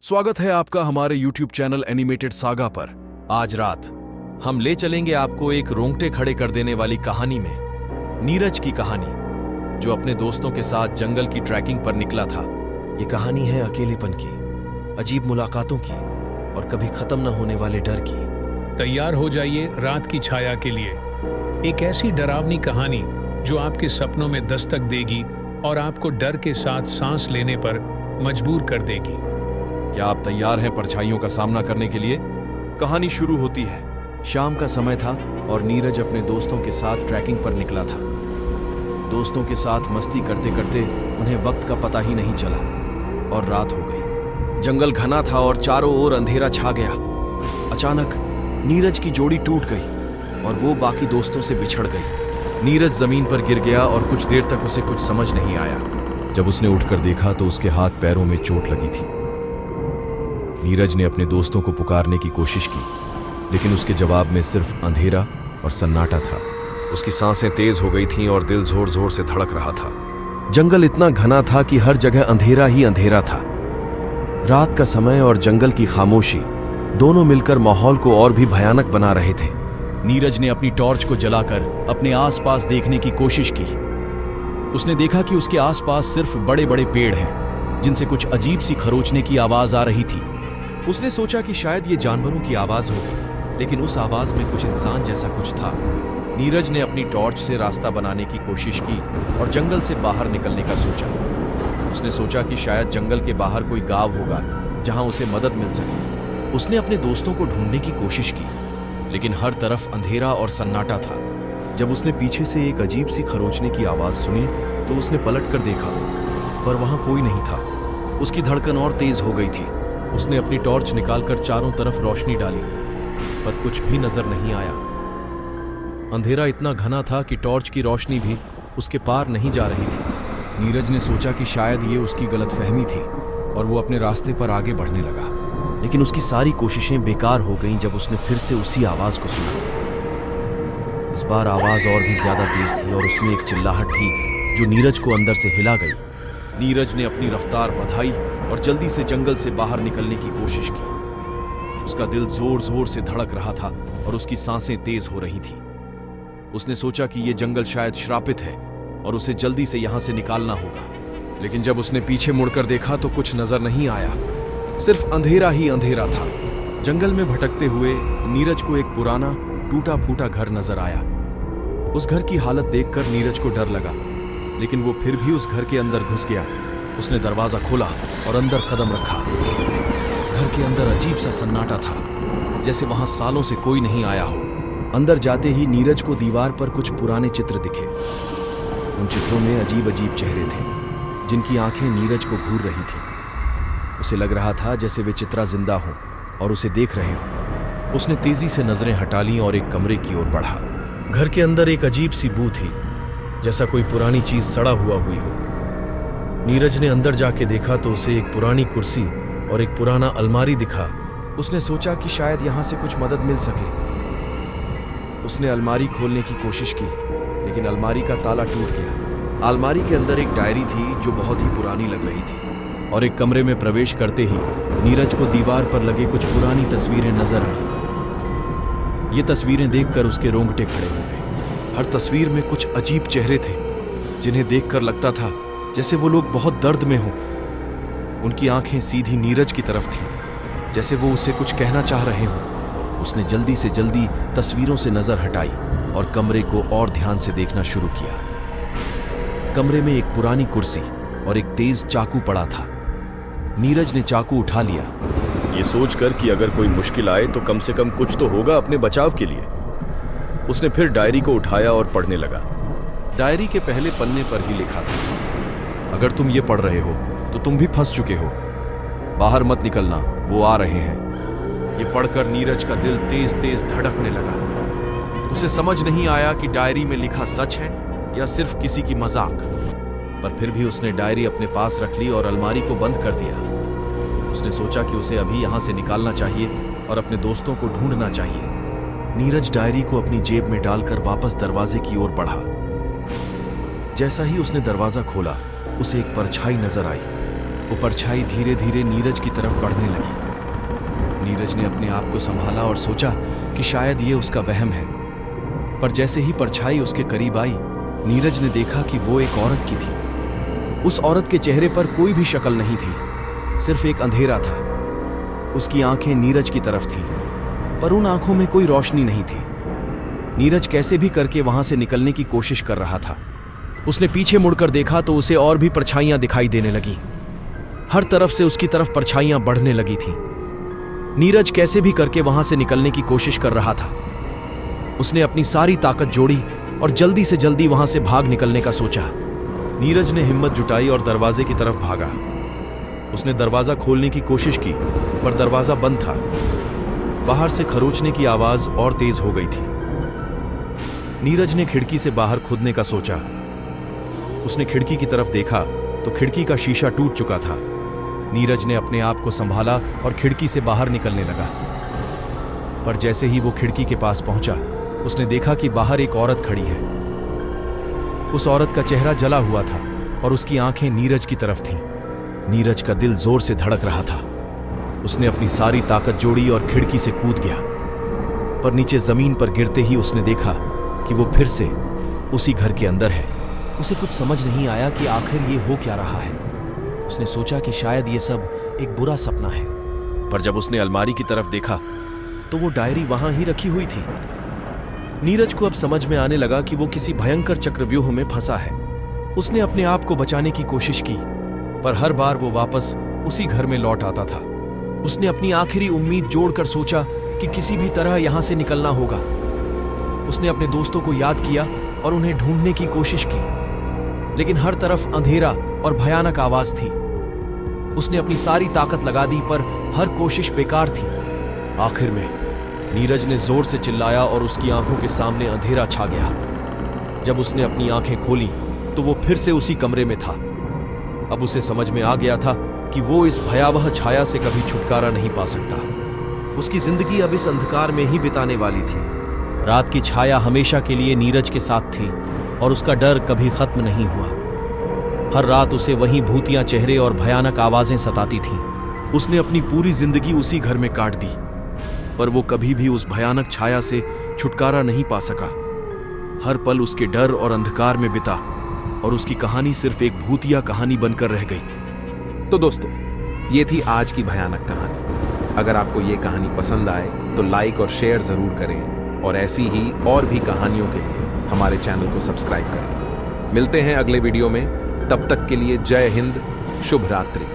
स्वागत है आपका हमारे YouTube चैनल एनिमेटेड सागा पर। आज रात हम ले चलेंगे आपको एक रोंगटे खड़े कर देने वाली कहानी में, नीरज की कहानी, जो अपने दोस्तों के साथ जंगल की ट्रैकिंग पर निकला था। ये कहानी है अकेलेपन की, अजीब मुलाकातों की और कभी खत्म न होने वाले डर की। तैयार हो जाइए रात की छाया के लिए। एक ऐसी डरावनी कहानी जो आपके सपनों में दस्तक देगी और आपको डर के साथ सांस लेने पर मजबूर कर देगी। क्या आप तैयार हैं परछाइयों का सामना करने के लिए? कहानी शुरू होती है। शाम का समय था और नीरज अपने दोस्तों के साथ ट्रैकिंग पर निकला था। दोस्तों के साथ मस्ती करते करते उन्हें वक्त का पता ही नहीं चला और रात हो गई। जंगल घना था और चारों ओर अंधेरा छा गया। अचानक नीरज की जोड़ी टूट गई और वो बाकी दोस्तों से बिछड़ गई। नीरज जमीन पर गिर गया और कुछ देर तक उसे कुछ समझ नहीं आया। जब उसने उठकर देखा तो उसके हाथ पैरों में चोट लगी थी। नीरज ने अपने दोस्तों को पुकारने की कोशिश की, लेकिन उसके जवाब में सिर्फ अंधेरा और सन्नाटा था। उसकी सांसें तेज हो गई थीं और दिल जोर जोर से धड़क रहा था। जंगल इतना घना था कि हर जगह अंधेरा ही अंधेरा था। रात का समय और जंगल की खामोशी दोनों मिलकर माहौल को और भी भयानक बना रहे थे। नीरज ने अपनी टॉर्च को जलाकर अपने आसपास देखने की कोशिश की। उसने देखा कि उसके आसपास सिर्फ बड़े बड़े पेड़ हैं, जिनसे कुछ अजीब सी खरोचने की आवाज आ रही थी। उसने सोचा कि शायद ये जानवरों की आवाज होगी, लेकिन उस आवाज में कुछ इंसान जैसा कुछ था। नीरज ने अपनी टॉर्च से रास्ता बनाने की कोशिश की और जंगल से बाहर निकलने का सोचा। उसने सोचा कि शायद जंगल के बाहर कोई गांव होगा जहां उसे मदद मिल सके। उसने अपने दोस्तों को ढूंढने की कोशिश की, लेकिन हर तरफ अंधेरा और सन्नाटा था। जब उसने पीछे से एक अजीब सी खरोचने की आवाज सुनी तो उसने पलट कर देखा, पर वहां कोई नहीं था। उसकी धड़कन और तेज हो गई थी। उसने अपनी टॉर्च निकालकर चारों तरफ रोशनी डाली, पर कुछ भी नजर नहीं आया। अंधेरा इतना घना था कि टॉर्च की रोशनी भी उसके पार नहीं जा रही थी। नीरज ने सोचा कि शायद ये उसकी गलतफहमी थी और वो अपने रास्ते पर आगे बढ़ने लगा, लेकिन उसकी सारी कोशिशें बेकार हो गईं जब उसने फिर से उसी आवाज को सुना। इस बार आवाज और भी ज्यादा तेज थी और उसमें एक चिल्लाहट थी जो नीरज को अंदर से हिला गई। नीरज ने अपनी रफ्तार बढ़ाई और जल्दी से जंगल से बाहर निकलने की कोशिश की। उसका दिल जोर जोर से धड़क रहा था और उसकी सांसें तेज हो रही थीं। उसने सोचा कि यह जंगल शायद श्रापित है और उसे जल्दी से यहां से निकालना होगा, लेकिन जब उसने पीछे मुड़कर देखा तो कुछ नजर नहीं आया। सिर्फ अंधेरा ही अंधेरा था। जंगल में भटकते हुए नीरज को एक पुराना टूटा फूटा घर नजर आया। उस घर की हालत देखकर नीरज को डर लगा, लेकिन वो फिर भी उस घर के अंदर घुस गया। उसने दरवाजा खोला और अंदर कदम रखा। घर के अंदर अजीब सा सन्नाटा था, जैसे वहां सालों से कोई नहीं आया हो। अंदर जाते ही नीरज को दीवार पर कुछ पुराने चित्र दिखे। उन चित्रों में अजीब अजीब चेहरे थे, जिनकी आंखें नीरज को घूर रही थी। उसे लग रहा था जैसे वे चित्रा जिंदा हों और उसे देख रहे हों। उसने तेजी से नजरें हटा लीं और एक कमरे की ओर बढ़ा। घर के अंदर एक अजीब सी बू थी, जैसा कोई पुरानी चीज सड़ा हुआ हुई हो। नीरज ने अंदर जाके देखा तो उसे एक पुरानी कुर्सी और एक पुराना अलमारी दिखा। उसने सोचा कि शायद यहां से कुछ मदद मिल सके। उसने अलमारी खोलने की कोशिश की, लेकिन अलमारी का ताला टूट गया। अलमारी के अंदर एक डायरी थी जो बहुत ही पुरानी लग रही थी, और एक कमरे में प्रवेश करते ही नीरज को दीवार पर लगे कुछ पुरानी तस्वीरें नजर आई। ये तस्वीरें देखकर उसके रोंगटे खड़े हो गए। हर तस्वीर में कुछ अजीब चेहरे थे, जिन्हें देखकर लगता था जैसे वो लोग बहुत दर्द में हों। उनकी आंखें सीधी नीरज की तरफ थीं, जैसे वो उसे कुछ कहना चाह रहे हों। उसने जल्दी से जल्दी तस्वीरों से नजर हटाई और कमरे को और ध्यान से देखना शुरू किया। कमरे में एक पुरानी कुर्सी और एक तेज चाकू पड़ा था। नीरज ने चाकू उठा लिया, ये सोचकर कि अगर कोई मुश्किल आए तो कम से कम कुछ तो होगा अपने बचाव के लिए। उसने फिर डायरी को उठाया और पढ़ने लगा। डायरी के पहले पन्ने पर ही लिखा था, अगर तुम ये पढ़ रहे हो तो तुम भी फंस चुके हो। बाहर मत निकलना, वो आ रहे हैं। ये पढ़कर नीरज का दिल तेज तेज धड़कने लगा। उसे समझ नहीं आया कि डायरी में लिखा सच है या सिर्फ किसी की मजाक, पर फिर भी उसने डायरी अपने पास रख ली और अलमारी को बंद कर दिया। उसने सोचा कि उसे अभी यहां से निकालना चाहिए और अपने दोस्तों को ढूंढना चाहिए। नीरज डायरी को अपनी जेब में डालकर वापस दरवाजे की ओर बढ़ा। जैसा ही उसने दरवाजा खोला, उसे एक परछाई नजर आई। वो परछाई धीरे धीरे नीरज की तरफ बढ़ने लगी। नीरज ने अपने आप को संभाला और सोचा कि शायद ये उसका वहम है, पर जैसे ही परछाई उसके करीब आई, नीरज ने देखा कि वो एक औरत की थी। उस औरत के चेहरे पर कोई भी शक्ल नहीं थी, सिर्फ एक अंधेरा था। उसकी आंखें नीरज की तरफ थीं, पर उन आंखों में कोई रोशनी नहीं थी। नीरज कैसे भी करके वहां से निकलने की कोशिश कर रहा था। उसने पीछे मुड़कर देखा तो उसे और भी परछाइयां दिखाई देने लगीं। हर तरफ से उसकी तरफ परछाइयां बढ़ने लगी थीं। नीरज कैसे भी करके वहां से निकलने की कोशिश कर रहा था। उसने अपनी सारी ताकत जोड़ी और जल्दी से जल्दी वहां से भाग निकलने का सोचा। नीरज ने हिम्मत जुटाई और दरवाजे की तरफ भागा। उसने दरवाजा खोलने की कोशिश की, पर दरवाजा बंद था। बाहर से खरोचने की आवाज और तेज हो गई थी। नीरज ने खिड़की से बाहर कूदने का सोचा। उसने खिड़की की तरफ देखा तो खिड़की का शीशा टूट चुका था। नीरज ने अपने आप को संभाला और खिड़की से बाहर निकलने लगा, पर जैसे ही वो खिड़की के पास पहुंचा, उसने देखा कि बाहर एक औरत खड़ी है। उस औरत का चेहरा जला हुआ था और उसकी आंखें नीरज की तरफ थीं। नीरज का दिल जोर से धड़क रहा था। उसने अपनी सारी ताकत जोड़ी और खिड़की से कूद गया, पर नीचे जमीन पर गिरते ही उसने देखा कि वो फिर से उसी घर के अंदर है। उसे कुछ समझ नहीं आया कि आखिर ये हो क्या रहा है। उसने सोचा कि शायद ये सब एक बुरा सपना है, पर जब उसने अलमारी की तरफ देखा तो वो डायरी वहां ही रखी हुई थी। नीरज को अब समझ में आने लगा कि वो किसी भयंकर चक्रव्यूह में फंसा है। उसने अपने आप को बचाने की कोशिश की, पर हर बार वो वापस उसी घर में लौट आता था। उसने अपनी आखिरी उम्मीद जोड़कर सोचा कि किसी भी तरह यहां से निकलना होगा। उसने अपने दोस्तों को याद किया और उन्हें ढूंढने की कोशिश की, लेकिन हर तरफ अंधेरा और भयानक आवाज थी। उसने अपनी सारी ताकत लगा दी, पर हर कोशिश बेकार थी। आखिर में नीरज ने जोर से चिल्लाया और उसकी आंखों के सामने अंधेरा छा गया। जब उसने अपनी आंखें खोली तो वो फिर से उसी कमरे में था। अब उसे समझ में आ गया था कि वो इस भयावह छाया से कभी छुटकारा नहीं पा सकता। उसकी जिंदगी अब इस अंधकार में ही बिताने वाली थी। रात की छाया हमेशा के लिए नीरज के साथ थी और उसका डर कभी खत्म नहीं हुआ। हर रात उसे वही भूतिया चेहरे और भयानक आवाजें सताती थीं। उसने अपनी पूरी जिंदगी उसी घर में काट दी, पर वो कभी भी उस भयानक छाया से छुटकारा नहीं पा सका। हर पल उसके डर और अंधकार में बिता और उसकी कहानी सिर्फ एक भूतिया कहानी बनकर रह गई। तो दोस्तों, ये थी आज की भयानक कहानी। अगर आपको ये कहानी पसंद आए तो लाइक और शेयर जरूर करें, और ऐसी ही और भी कहानियों के लिए हमारे चैनल को सब्सक्राइब करें। मिलते हैं अगले वीडियो में, तब तक के लिए जय हिंद, शुभ रात्रि।